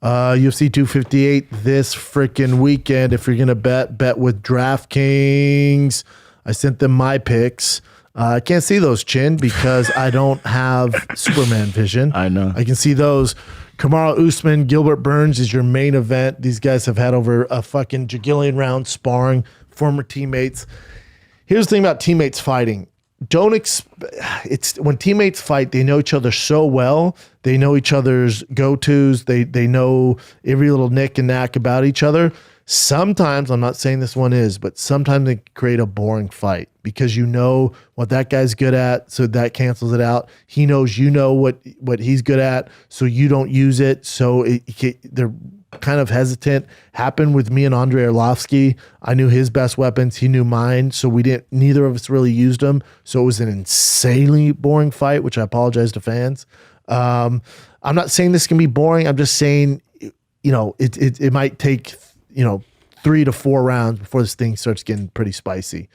UFC 258 this freaking weekend. If you're going to bet with DraftKings. I sent them my picks. I can't see those, Chin, because I don't have Superman vision. I know. I can see those. Kamaru Usman, Gilbert Burns is your main event. These guys have had over a fucking jagillion rounds sparring, former teammates. Here's the thing about teammates fighting. It's when teammates fight, they know each other so well. They know each other's go-tos. They know every little nick and knack about each other. Sometimes, I'm not saying this one is, but sometimes they create a boring fight because you know what that guy's good at, so that cancels it out. He knows you know what he's good at, so you don't use it. So they're kind of hesitant. Happened with me and Andrei Arlovsky. I knew his best weapons. He knew mine, so neither of us really used them. So it was an insanely boring fight, which I apologize to fans. I'm not saying this can be boring. I'm just saying, it might take 3 to 4 rounds before this thing starts getting pretty spicy.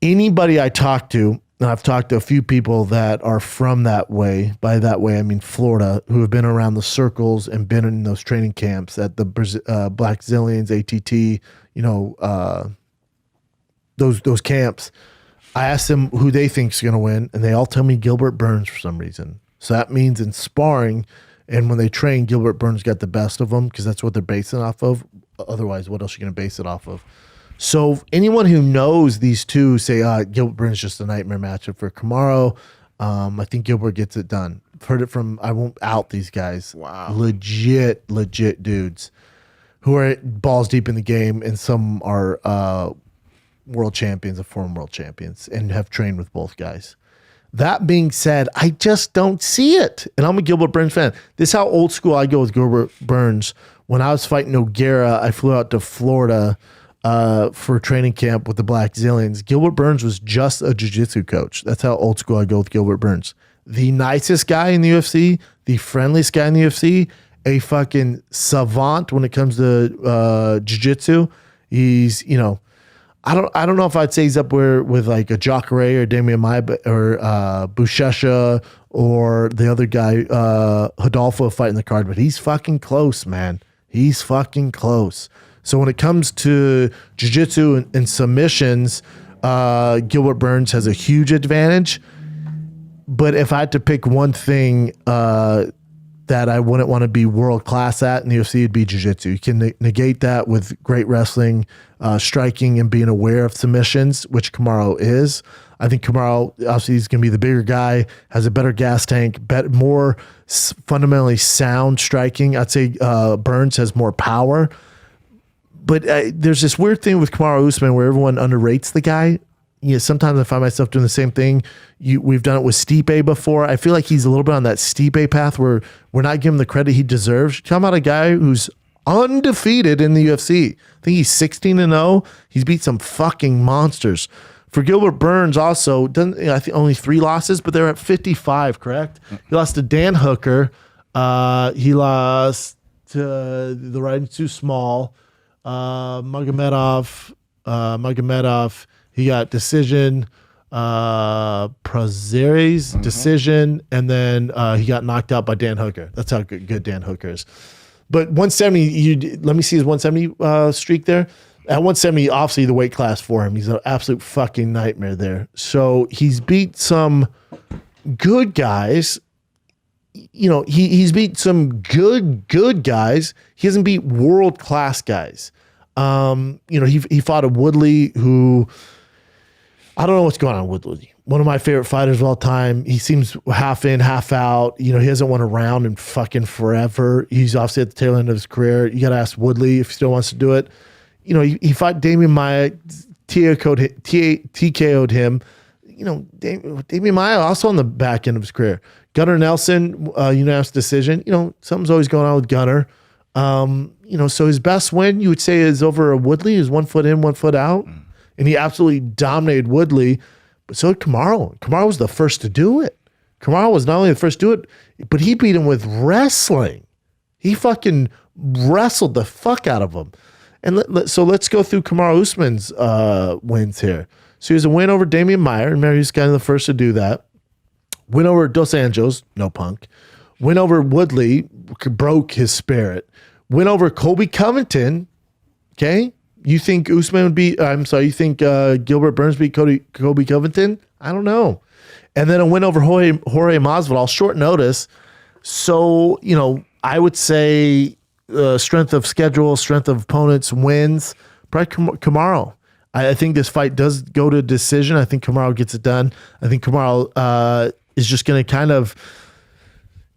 Anybody I talk to, and I've talked to a few people that are from that way, by that way I mean Florida, who have been around the circles and been in those training camps at the Black Zillions, ATT, those camps. I asked them who they think is going to win, and they all tell me Gilbert Burns for some reason. So that means in sparring, and when they train, Gilbert Burns got the best of them because that's what they're basing off of. Otherwise, what else are you going to base it off of? So anyone who knows these two say, Gilbert Burns is just a nightmare matchup for Kamaru. I think Gilbert gets it done. I've heard it from, I won't out these guys. Wow. Legit dudes who are balls deep in the game, and some are world champions or former world champions and have trained with both guys. That being said, I just don't see it. And I'm a Gilbert Burns fan. This is how old school I go with Gilbert Burns. When I was fighting Nogueira, I flew out to Florida for training camp with the Black Zillions. Gilbert Burns was just a jiu-jitsu coach. That's how old school I go with Gilbert Burns. The nicest guy in the UFC, the friendliest guy in the UFC, a fucking savant when it comes to jiu-jitsu. He's, I don't know if I'd say he's up with like a Jacare or Damian Maia or Buchecha or the other guy, Hodolfo fighting the card, but he's fucking close, man. He's fucking close. So when it comes to jiu-jitsu and submissions, Gilbert Burns has a huge advantage. But if I had to pick one thing that I wouldn't want to be world-class at in the UFC, it'd be jiu-jitsu. You can negate that with great wrestling, striking, and being aware of submissions, which Kamaru is. I think Kamaru, obviously, he's going to be the bigger guy, has a better gas tank, more fundamentally sound striking. I'd say Burns has more power. But there's this weird thing with Kamaru Usman where everyone underrates the guy. Sometimes I find myself doing the same thing. We've done it with Stipe before. I feel like he's a little bit on that Stipe path where we're not giving him the credit he deserves. Talking about a guy who's undefeated in the UFC. I think he's 16-0. He's beat some fucking monsters. For Gilbert Burns also, I think only 3 losses, but they're at 55, correct? He lost to Dan Hooker. He lost to the Riding Too Small. Magomedov, he got decision, Prazeres decision, and then he got knocked out by Dan Hooker. That's how good Dan Hooker is. But 170, let me see his 170 streak there. At 170, obviously the weight class for him. He's an absolute fucking nightmare there. So he's beat some good guys. He's beat some good guys. He hasn't beat world-class guys. He fought a Woodley who, I don't know what's going on with Woodley. One of my favorite fighters of all time. He seems half in, half out. He hasn't won a round in fucking forever. He's obviously at the tail end of his career. You got to ask Woodley if he still wants to do it. He fought Damian Maia, TKO'd him. Damian Maia also on the back end of his career. Gunnar Nelson, unanimous decision. Something's always going on with Gunnar. So his best win, you would say, is over a Woodley, is 1 foot in, 1 foot out. And he absolutely dominated Woodley. But so did Kamaru. Kamaru was the first to do it. Kamaru was not only the first to do it, but he beat him with wrestling. He fucking wrestled the fuck out of him. And so let's go through Kamaru Usman's wins here. So he has a win over Damian Maia. Remember, he's kind of the first to do that. Win over Dos Anjos, no punk. Win over Woodley, broke his spirit. Win over Colby Covington. Okay. You think Usman would be, I'm sorry, you think Gilbert Burns beat Colby Covington? I don't know. And then a win over Jorge Masvidal, short notice. So, I would say strength of schedule, strength of opponents, wins. Probably Kamaru. I think this fight does go to decision. I think Kamaru gets it done. I think Kamaru is just going to kind of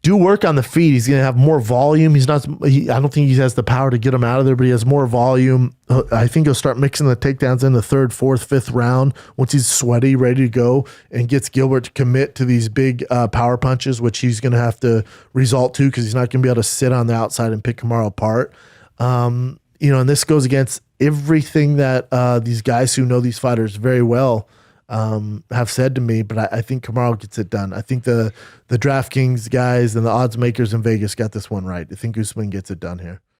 do work on the feet. He's going to have more volume. I don't think he has the power to get him out of there, but he has more volume. I think he'll start mixing the takedowns in the third, fourth, fifth round once he's sweaty, ready to go, and gets Gilbert to commit to these big power punches, which he's going to have to resort to because he's not going to be able to sit on the outside and pick Kamaru apart. And this goes against everything that these guys who know these fighters very well have said to me, but I think Kamaru gets it done. I think the DraftKings guys and the odds makers in Vegas got this one right. I think Usman gets it done here.